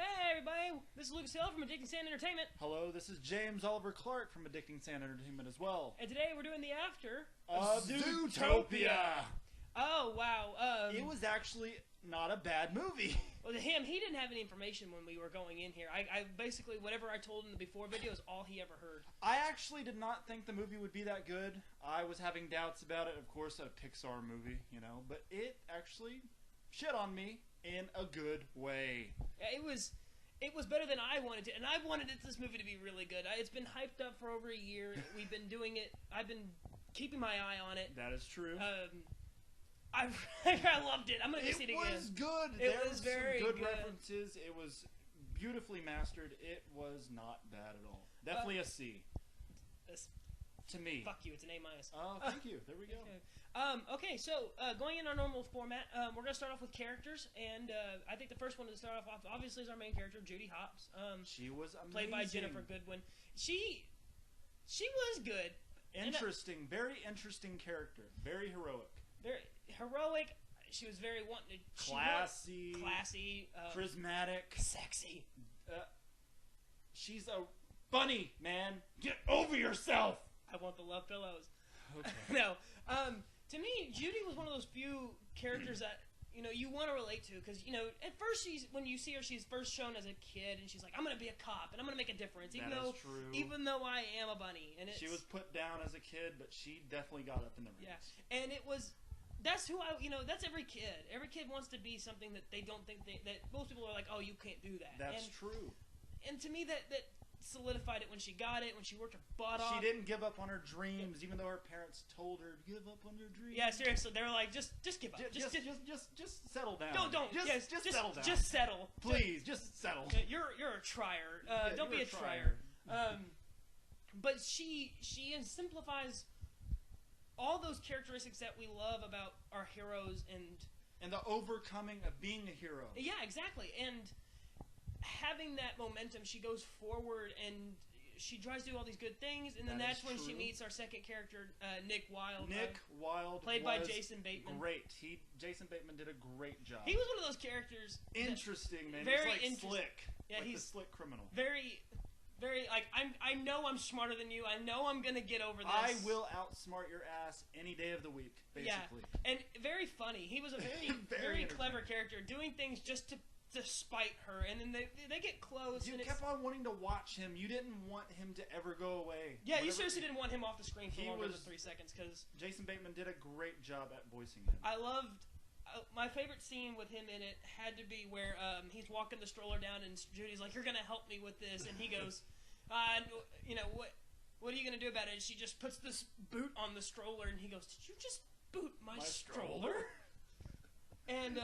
Hey everybody, this is Lucas Hill from Addicting Sand Entertainment. Hello, this is James Oliver Clark from Addicting Sand Entertainment as well. And today we're doing the after of Zootopia. Oh wow, it was actually not a bad movie. Well, to him, he didn't have any information when we were going in here. I basically, whatever I told him in the before video is all he ever heard. I actually did not think the movie would be that good. I was having doubts about it, of course, a Pixar movie, you know, but it actually shit on me in a good way. Yeah, it was better than I wanted to, and I wanted this movie to be really good. It's been hyped up for over a year. We've been doing it. I've been keeping my eye on it. That is true. I loved it. I'm gonna go see it again. It was good. There was very good references. It was beautifully mastered. It was not bad at all. Definitely a C. To me. Fuck you. It's an A-. Oh, thank you. There we go. Okay, so going in our normal format, we're gonna start off with characters, and I think the first one to start off obviously is our main character, Judy Hopps. She was amazing. Played by Jennifer Goodwin. She was good. Interesting, very interesting character. Very heroic. Very heroic. She was very wanted. Classy. Charismatic. Sexy. She's a bunny, man. Get over yourself. I want the love pillows. Okay. No. To me, Judy was one of those few characters that you want to relate to, because at first when you see her, she's first shown as a kid, and she's like, I'm gonna be a cop and I'm gonna make a difference, even though I am a bunny. And she was put down as a kid, but she definitely got up in the ranks. Yeah, and that's who that's every kid. Every kid wants to be something that they don't think that most people are like, oh, you can't do that. That's true. And to me, that solidified it when she got it, when she worked her butt off. She didn't give up on her dreams, even though her parents told her to give up on her dreams. Yeah, seriously, they were like, just give up. Just settle down. Don't. Just settle down. Just settle. Please, just settle. You're a trier. Don't be a trier. But she simplifies all those characteristics that we love about our heroes and the overcoming of being a hero. Yeah, exactly. And having that momentum, she goes forward and she tries to do all these good things, and then that's when she meets our second character, Nick Wilde. Nick Wilde, played by Jason Bateman. Great. Jason Bateman did a great job. He was one of those characters. Interesting, man. Very he's like slick. Yeah, like he's the slick criminal. Very like I know I'm smarter than you. I know I'm gonna get over this. I will outsmart your ass any day of the week, basically. Yeah, and very funny. He was a very clever character, doing things just to spite her, and then they get close. You kept on wanting to watch him. You didn't want him to ever go away. Yeah, you seriously didn't want him off the screen for longer than 3 seconds, because Jason Bateman did a great job at voicing him. I loved. My favorite scene with him in it had to be where he's walking the stroller down, and Judy's like, "You're gonna help me with this," and he goes, what are you gonna do about it?" And she just puts this boot on the stroller, and he goes, "Did you just boot my stroller?" And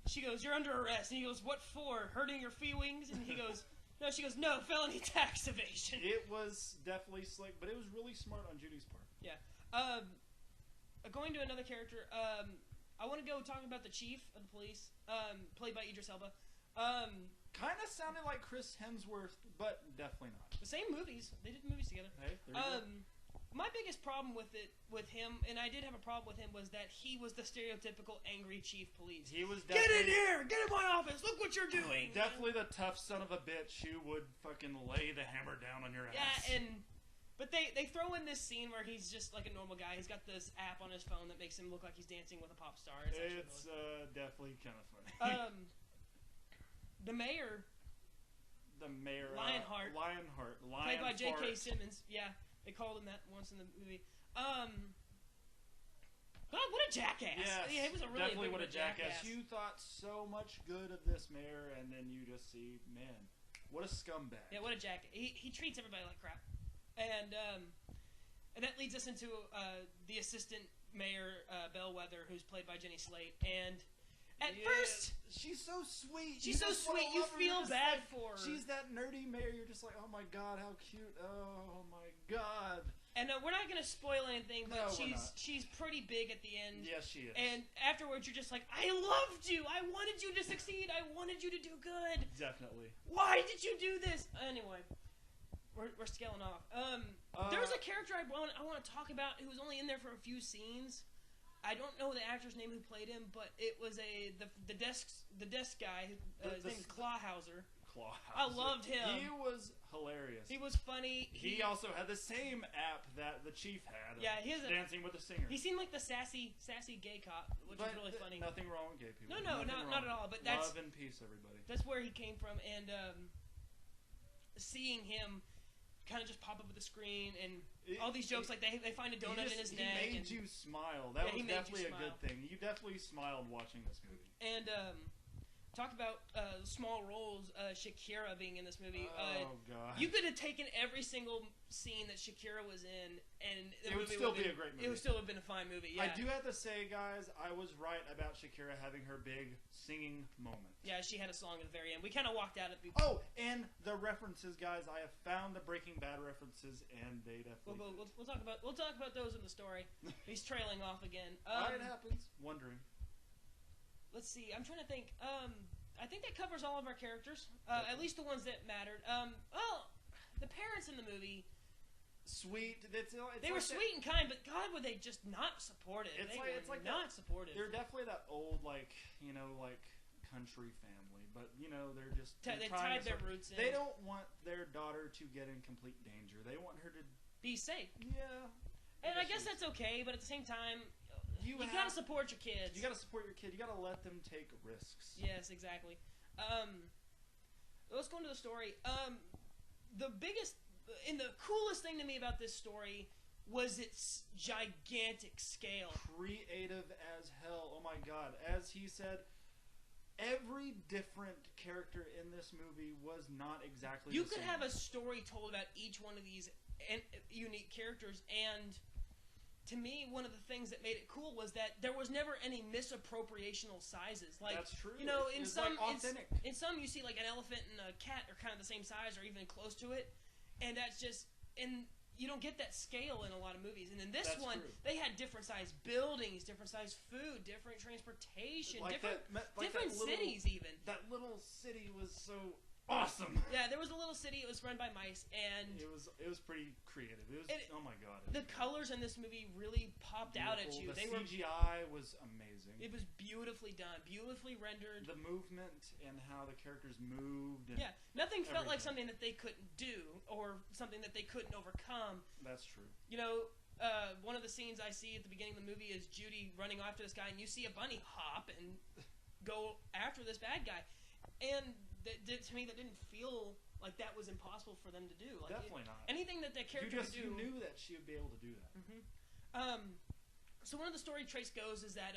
she goes, "You're under arrest," and he goes, "What for? Hurting your feelings?" And he goes, "No." She goes, "No, felony tax evasion." It was definitely slick, but it was really smart on Judy's part. Yeah. Going to another character, I want to go talk about the chief of the police, played by Idris Elba. Kind of sounded like Chris Hemsworth, but definitely not. The same movies. They did movies together. Hey, there you go. My biggest problem with him, and I did have a problem with him, was that he was the stereotypical angry chief police. He was Get in here! Get in my office! Look what you're doing! Definitely the tough son of a bitch who would fucking lay the hammer down on your ass. Yeah, but they throw in this scene where he's just like a normal guy. He's got this app on his phone that makes him look like he's dancing with a pop star. It's definitely kind of funny. The mayor, Lionheart, played by J.K. Simmons. Yeah, they called him that once in the movie. God, what a jackass! Yes, yeah, he was definitely what a jackass. You thought so much good of this mayor, and then you just see, man, what a scumbag. Yeah, what a jackass. He treats everybody like crap, and that leads us into the assistant mayor, Bellwether, who's played by Jenny Slate, and. At first, she's so sweet. She's so sweet. You feel bad for her. She's that nerdy mayor. You're just like, oh my god, how cute. Oh my god. And we're not gonna spoil anything, but no, she's pretty big at the end. Yes, she is. And afterwards, you're just like, I loved you. I wanted you to succeed. I wanted you to do good. Definitely. Why did you do this? Anyway, we're scaling off. There was a character I want to talk about who was only in there for a few scenes. I don't know the actor's name who played him, but it was the desk guy. His name is Clawhauser. I loved him. He was hilarious. He was funny. He also had the same app that the Chief had. Yeah, he has Dancing with the Singer. He seemed like the sassy gay cop, which was really funny. Nothing wrong with gay people. No, not at all. But that's love and peace, everybody. That's where he came from, and seeing him kind of just pop up at the screen and all these jokes, like they find a donut in his neck. He made you smile. That was definitely a good thing. You definitely smiled watching this movie. And talk about small roles, Shakira being in this movie. Oh god! You could have taken every single scene that Shakira was in, and it would still be a great movie. It would still have been a fine movie. Yeah. I do have to say, guys, I was right about Shakira having her big singing moment. Yeah, she had a song at the very end. We kind of walked out at the. Oh, and the references, guys. I have found the Breaking Bad references, and they definitely. We'll talk about those in the story. He's trailing off again. It happens. Wondering. Let's see. I'm trying to think. I think that covers all of our characters, at least the ones that mattered. The parents in the movie, sweet. They were sweet and kind, but God, were they just not supportive? It's like not supportive. They're definitely that old, country family, but they're just they tied their roots in. They don't want their daughter to get in complete danger. They want her to be safe. Yeah, and I guess that's okay, but at the same time. You gotta support your kids. You gotta support your kid. You gotta let them take risks. Yes, exactly. Let's go into the story. The biggest and the coolest thing to me about this story was its gigantic scale. Creative as hell. Oh my god. As he said, every different character in this movie was not exactly the same. You could have a story told about each one of these unique characters, and to me, one of the things that made it cool was that there was never any misappropriational sizes. That's true. In some in some you see like an elephant and a cat are kind of the same size or even close to it, and that's just you don't get that scale in a lot of movies. And in this one, they had different size buildings, different size food, different transportation, different cities even. That little city was so awesome. Yeah, there was a little city. It was run by mice, and it was pretty creative. Oh my god! The colors in this movie really popped out at you. The CGI was amazing. It was beautifully done, beautifully rendered. The movement and how the characters moved. And nothing felt like something that they couldn't do or something that they couldn't overcome. That's true. One of the scenes I see at the beginning of the movie is Judy running after this guy, and you see a bunny hop and go after this bad guy, and. To me, that didn't feel like that was impossible for them to do. Definitely not. Anything that character could do. You knew that she would be able to do that. Mm-hmm. So one of the story traits goes is that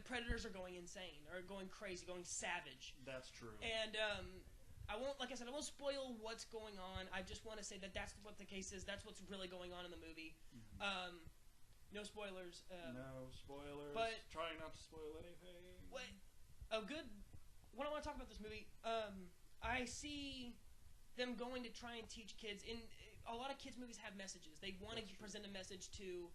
predators are going insane, or going crazy, going savage. That's true. And I won't spoil what's going on. I just want to say that that's what the case is. That's what's really going on in the movie. Mm-hmm. No spoilers. No spoilers. But trying not to spoil anything. What I want to talk about this movie, I see them going to try and teach kids. In a lot of kids' movies have messages. They want to present a message to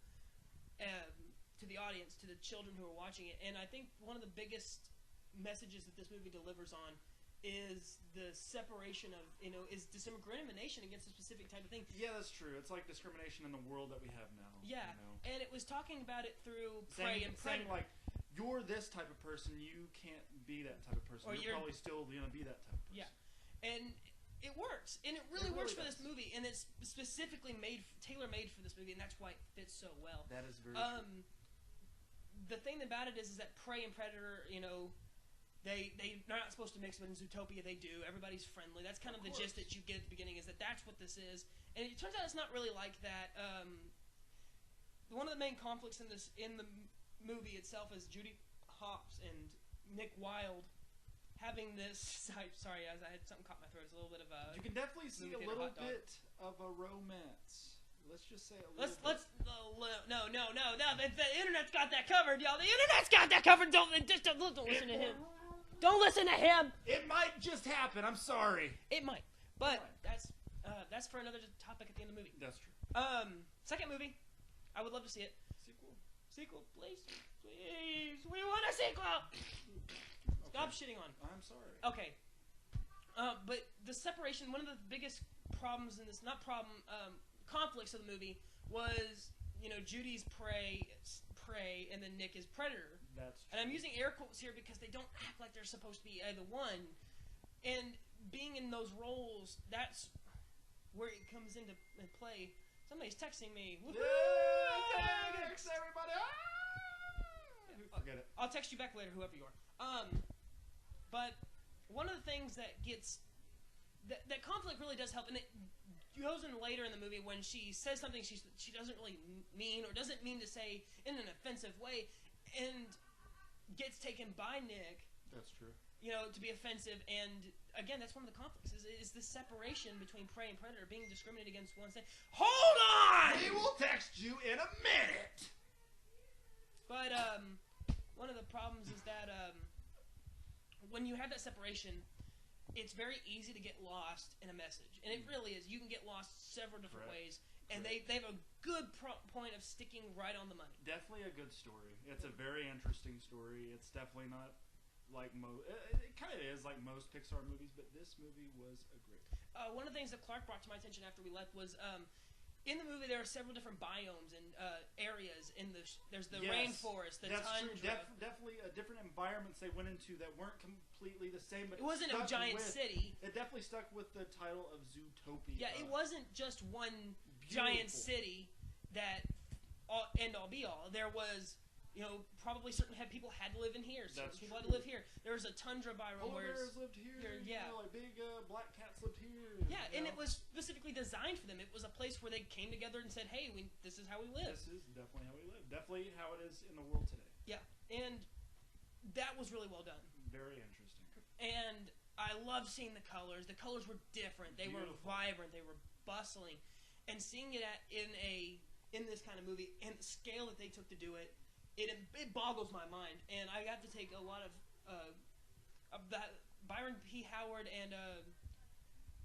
the audience, to the children who are watching it. And I think one of the biggest messages that this movie delivers on is the separation of, is discrimination against a specific type of thing. Yeah, that's true. It's like discrimination in the world that we have now. Yeah, and it was talking about it through Prey and Predator. Saying, you're this type of person, you can't be that type of person. Or you're probably still going to be that type of person. Yeah. And it works. And it really works for this movie. And it's specifically tailor-made for this movie, and that's why it fits so well. That is very true. The thing about it is that Prey and Predator, they're not supposed to mix, but in Zootopia they do. Everybody's friendly. That's kind of the gist that you get at the beginning, is that's what this is. And it turns out it's not really like that. One of the main conflicts in the movie itself is Judy Hopps and Nick Wilde having this. Sorry, I had something caught my throat. It's a little bit of a. You can definitely see a little bit of a romance. Let's just say a little. No. The internet's got that covered, y'all. The internet's got that covered. Don't listen to him. Don't listen to him. It might just happen. I'm sorry. It might, but that's for another topic at the end of the movie. That's true. Second movie, I would love to see it. Sequel, please. We want a sequel. Stop shitting on. I'm sorry. Okay. But the separation, one of the biggest problems in this, conflicts of the movie was, Judy's prey Prey, and then Nick is Predator. That's true. And I'm using air quotes here because they don't act like they're supposed to be either one. And being in those roles, that's where it comes into play. Somebody's texting me. Woohoo! Yeah, text everybody. Forget it. I'll text you back later, whoever you are. But one of the things that gets that conflict really does help, and it goes in later in the movie when she says something she doesn't really mean or doesn't mean to say in an offensive way, and gets taken by Nick. That's true. You know, to be offensive, and again, that's one of the conflicts is the separation between prey and predator, being discriminated against one side. Hold on! We will text you in a minute. But one of the problems is that when you have that separation, it's very easy to get lost in a message, and it really is. You can get lost several different ways, and they have a good point of sticking right on the money. Definitely a good story. It's a very interesting story. It's definitely not like it kind of is like most Pixar movies, but this movie was a great. One of the things that Clark brought to my attention after we left was in the movie there are several different biomes and areas. There's the rainforest, the tundra. Definitely different environments they went into that weren't completely the same. But it wasn't a giant city. It definitely stuck with the title of Zootopia. Yeah, it wasn't just one giant city that end all be all. There was. You know, probably certain people had to live in here. Certain people had to live here. There was a tundra biome polar where bears lived here. Yeah, you know, like big black cats lived here. Yeah, and it was specifically designed for them. It was a place where they came together and said, "Hey, this is how we live." This is definitely how we live. Definitely how it is in the world today. Yeah, and that was really well done. Very interesting. And I loved seeing the colors. The colors were different. They were vibrant. They were bustling, and seeing it in this kind of movie and the scale that they took to do it. It boggles my mind, and I got to take a lot of that Byron P. Howard and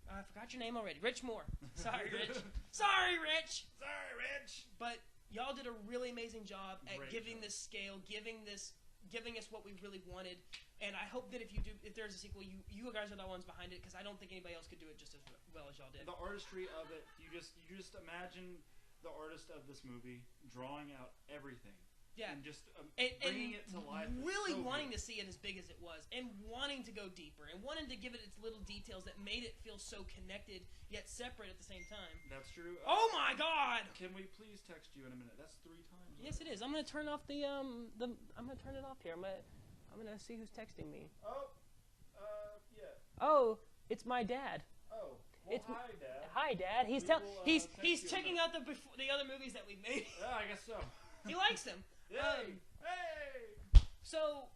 I forgot your name already, Rich Moore. Sorry, Rich. Sorry, Rich. Sorry, Rich. But y'all did a really amazing job at Great giving job. this scale, giving us what we really wanted. And I hope that if there's a sequel, you guys are the ones behind it, because I don't think anybody else could do it just as well as y'all did. The artistry of it, you just imagine the artist of this movie drawing out everything. Yeah, and just bringing it to life. Really wanting to see it as big as it was, and wanting to go deeper, and wanting to give it its little details that made it feel so connected yet separate at the same time. That's true. Oh my God! Can we please text you in a minute? That's 3 times. Yes, it is. I'm gonna turn off I'm gonna turn it off here. I'm gonna see who's texting me. Oh, yeah. Oh, it's my dad. Oh, well, hi, Dad. Hi, Dad. He's checking out the other movies that we've made. Yeah, I guess so. He likes them. Hey! So,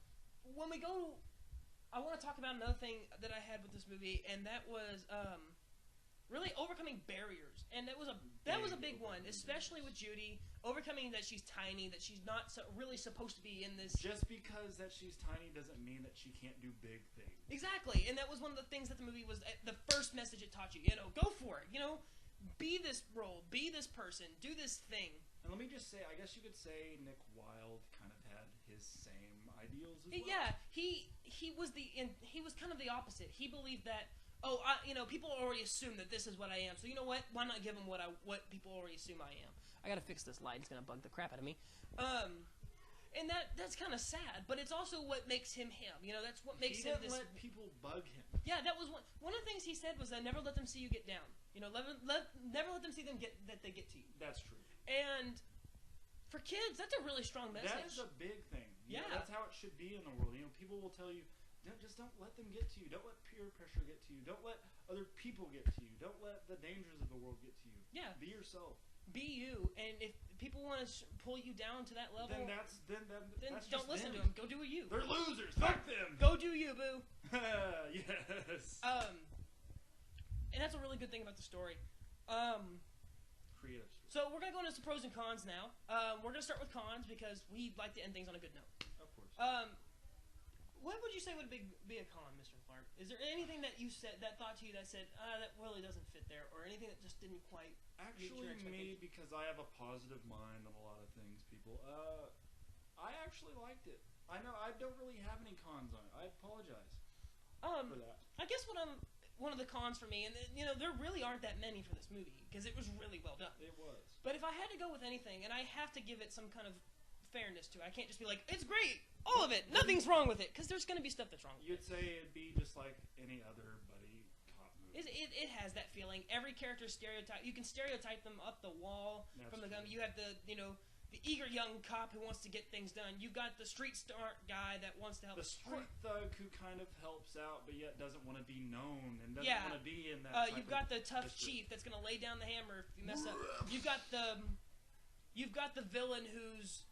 when we go, I want to talk about another thing that I had with this movie, and that was really overcoming barriers. And that was a big one, especially with Judy, overcoming that she's tiny, that she's not really supposed to be in this. Just because that she's tiny doesn't mean that she can't do big things. Exactly, and that was one of the things that the movie was, the first message it taught you. You know, go for it. You know, be this role, be this person, do this thing. And let me just say, I guess you could say Nick Wilde kind of had his same ideals as well. Yeah, he was kind of the opposite. He believed that people already assume that this is what I am. So you know what? Why not give them what people already assume I am? I gotta fix this light. It's gonna bug the crap out of me. And that's kind of sad, but it's also what makes him him. You know, that's what makes him this. He doesn't let people bug him. Yeah, that was one of the things he said was that never let them see you get down. You know, never let them see that they get to you. That's true. And for kids, that's a really strong message. That is a big thing. Yeah. That's how it should be in the world. You know, people will tell you, don't let them get to you. Don't let peer pressure get to you. Don't let other people get to you. Don't let the dangers of the world get to you. Yeah. Be yourself. Be you. And if people want to pull you down to that level, then that's don't listen to them. Go do it you. They're losers. Fuck them. Go do you, boo. Yes. And that's a really good thing about the story. Creative. So we're gonna go into some pros and cons now. We're gonna start with cons because we like to end things on a good note. Of course. What would you say would be a con, Mr. Clark? Is there anything that you said that thought to you that said that really doesn't fit there, or anything that just didn't quite meet your Actually, me, expectations? because I have a positive mind on a lot of things, people. I actually liked it. I know I don't really have any cons on it. I apologize for that. I guess one of the cons for me, and there really aren't that many for this movie because it was really well done. It was. But if I had to go with anything, and I have to give it some kind of fairness to it. I can't just be like, it's great, all of it, nothing's wrong with it, because there's going to be stuff that's wrong with it. You'd say it'd be just like any other buddy cop movie. It has that feeling. Every character stereotype. You can stereotype them up the wall from the gun. You have the eager young cop who wants to get things done. You've got the street smart guy that wants to help. The street thug who kind of helps out, but yet doesn't want to be known and doesn't want to be in that. You've got the tough chief that's going to lay down the hammer if you mess up. You've got the villain who's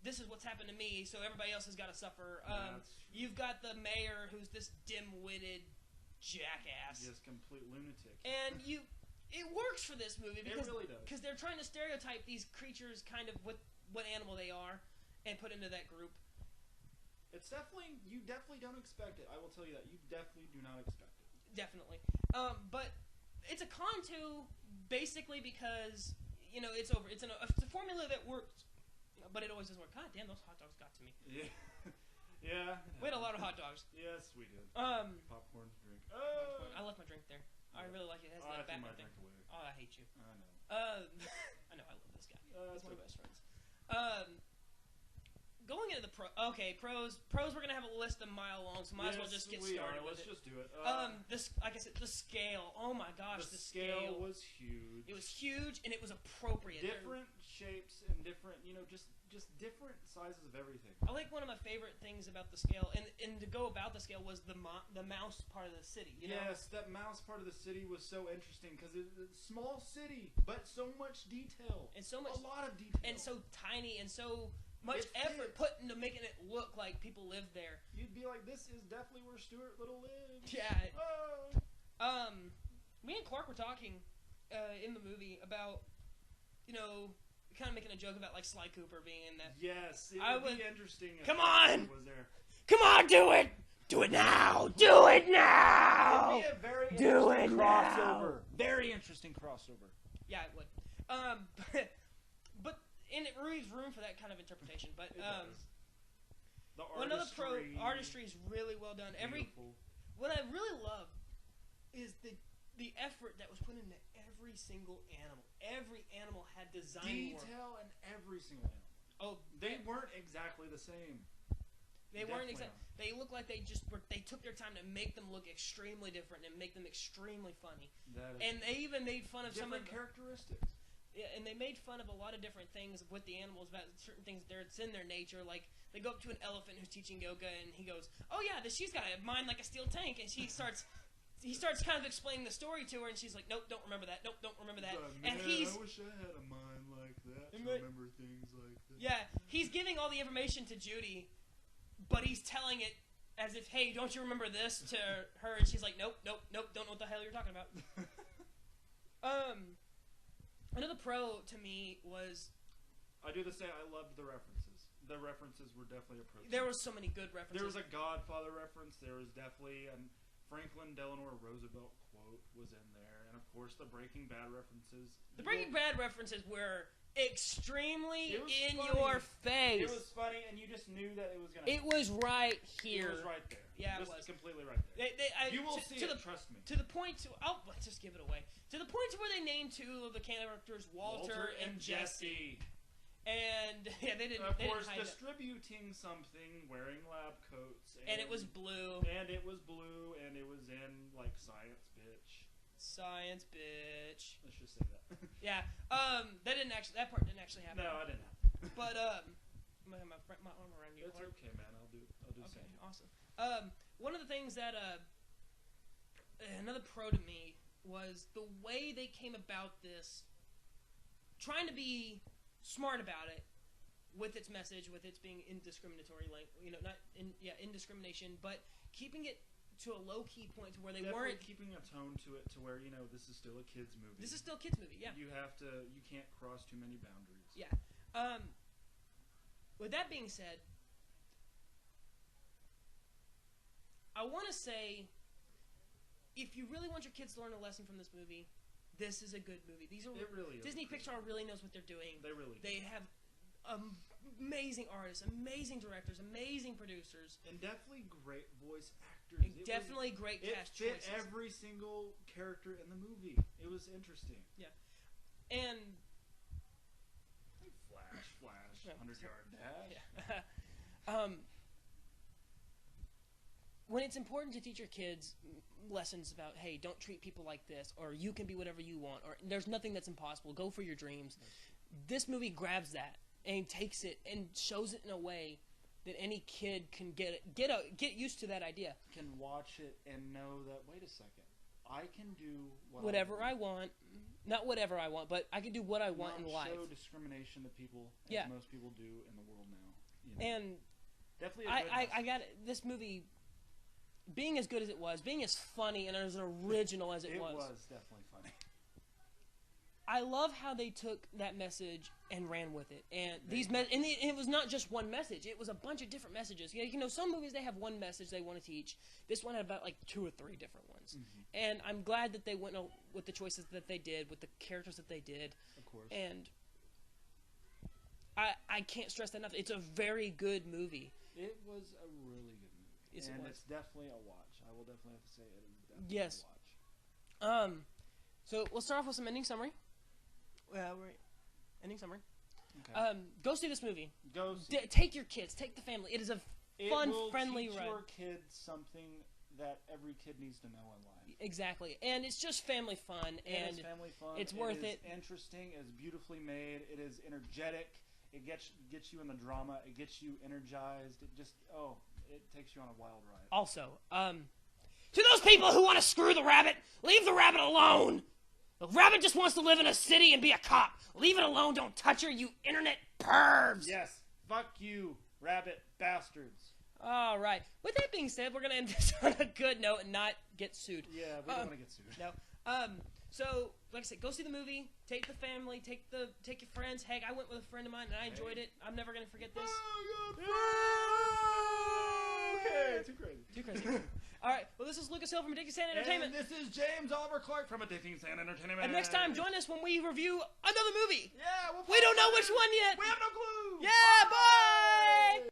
this is what's happened to me, so everybody else has got to suffer. You've got the mayor who's this dim-witted jackass. Just complete lunatic. And it works for this movie because it really does. Because they're trying to stereotype these creatures kind of with what animal they are and put into that group. It's you definitely don't expect it. I will tell you that. You definitely do not expect it. Definitely. But it's a con too, basically because it's over. It's a formula that works, but it always doesn't work. God damn, those hot dogs got to me. Yeah. Yeah. We had a lot of hot dogs. Yes, we did. Popcorn, drink. I left my drink there. I really like it. It has that Batman thing. Oh, I hate you. I know. I know. I love this guy. He's one of my best friends. Going into the pros. We're gonna have a list a mile long, so might as well just get started with Let's just do it. Like I said, the scale. Oh my gosh, the scale was huge. It was huge, and it was appropriate. Different shapes and different, just different sizes of everything. I like one of my favorite things about the scale, and to go about the scale was the mouse part of the city. Yes, that mouse part of the city was so interesting because it's a small city, but so much detail and so much, a lot of detail, and so tiny, and so much effort put into making it look like people live there. You'd be like, this is definitely where Stuart Little lives. Yeah. Me and Clark were talking in the movie about, kind of making a joke about like Sly Cooper being in that. Yes, it would be interesting. Come on! Was there. Come on, do it! Do it now! Do it now! It'd be a very interesting crossover. Very interesting crossover. Yeah, it would. But and it leaves room for that kind of interpretation. But the artistry is really well done. What I really love is the effort that was put into every single animal. Every animal had design detail in every single animal. Oh, they weren't exactly the same. They weren't exactly. They looked like they took their time to make them look extremely different and make them extremely funny. And they even made fun of some of the characteristics. Yeah, and they made fun of a lot of different things with the animals about certain things that's in their nature. Like they go up to an elephant who's teaching yoga, and he goes, "Oh yeah, she's got a mind like a steel tank," and he starts kind of explaining the story to her, and she's like, "Nope, don't remember that. Nope, don't remember that." Man, I wish I had a mind like that to remember things like that. Yeah, he's giving all the information to Judy, but he's telling it as if, "Hey, don't you remember this?" to her, and she's like, "Nope, don't know what the hell you're talking about." Another pro to me was. I do say I loved the references. The references were definitely appropriate. There was so many good references. There was a Godfather reference. There was definitely a Franklin Delano Roosevelt quote was in there, and of course the Breaking Bad references. The Breaking Bad references were extremely in funny. Your face. It was funny, and you just knew that it was gonna. It was right here. It was right there. Yeah, it was completely right there. You will see it. Trust me. To the point let's just give it away. To the point where they named two of the characters, Walter and Jesse. And yeah, they didn't. Of they course, didn't hide distributing something, wearing lab coats, and it was blue. And it was blue, and it was in like Science Bitch. Science Bitch. Let's just say that. Yeah. That part didn't actually happen. No, I didn't happen. But I'm gonna have my arm around you. It's okay, man. I'll do the same. Awesome. One of the things that another pro to me was the way they came about this, trying to be smart about it with its message, with its being indiscriminatory, indiscrimination, but keeping it to a low key point to where they weren't keeping a tone to it to where this is still a kids movie. This is still a kids movie, yeah. You can't cross too many boundaries. Yeah. With that being said, I want to say, if you really want your kids to learn a lesson from this movie, this is a good movie. It really is. Disney Pixar really knows what they're doing. They really do. They have amazing artists, amazing directors, amazing producers, and definitely great voice actors. Definitely great cast choices. It fit every single character in the movie. It was interesting. Yeah, and flash, 100-yard dash. Yeah. When it's important to teach your kids lessons about, hey, don't treat people like this, or you can be whatever you want, or there's nothing that's impossible, go for your dreams. This movie grabs that and takes it and shows it in a way that any kid can get used to that idea. Can watch it and know that, wait a second, I can do whatever I want. Not whatever I want, but I can do what I want in life. Not show discrimination to people, as most people do in the world now. You know? And definitely I got it. This movie, being as good as it was, being as funny and as original as it was. It was definitely funny. I love how they took that message and ran with it. And it was not just one message. It was a bunch of different messages. You know, some movies, they have one message they want to teach. This one had about like 2 or 3 different ones. Mm-hmm. And I'm glad that they went with the choices that they did, with the characters that they did. Of course. And I can't stress that enough. It's a very good movie. It was a really good movie. Yes, and it was. It's definitely a watch. I will definitely have to say it is definitely a watch. So we'll start off with some ending summary. Ending summary. Okay. Go see this movie. Take your kids. Take the family. It is a fun, friendly ride. It will teach your kids something that every kid needs to know in life. Exactly. And it's just family fun. It's family fun. It's worth it. It's interesting. It's beautifully made. It is energetic. It gets you in the drama. It gets you energized. It takes you on a wild ride. Also, to those people who want to screw the rabbit, leave the rabbit alone. The rabbit just wants to live in a city and be a cop. Leave it alone. Don't touch her, you internet pervs. Yes. Fuck you, rabbit bastards. All right. With that being said, we're going to end this on a good note and not get sued. Yeah, we don't want to get sued. No. So, like I said, go see the movie. Take the family. Take your friends. Heck, I went with a friend of mine, and I enjoyed it. I'm never going to forget this. Okay, too crazy. All right, well, this is Lucas Hill from Addicted Sand Entertainment. And this is James Oliver Clark from Addicted Sand Entertainment. And next time, join us when we review another movie. Yeah, we don't know which one yet. We have no clue. Yeah, bye.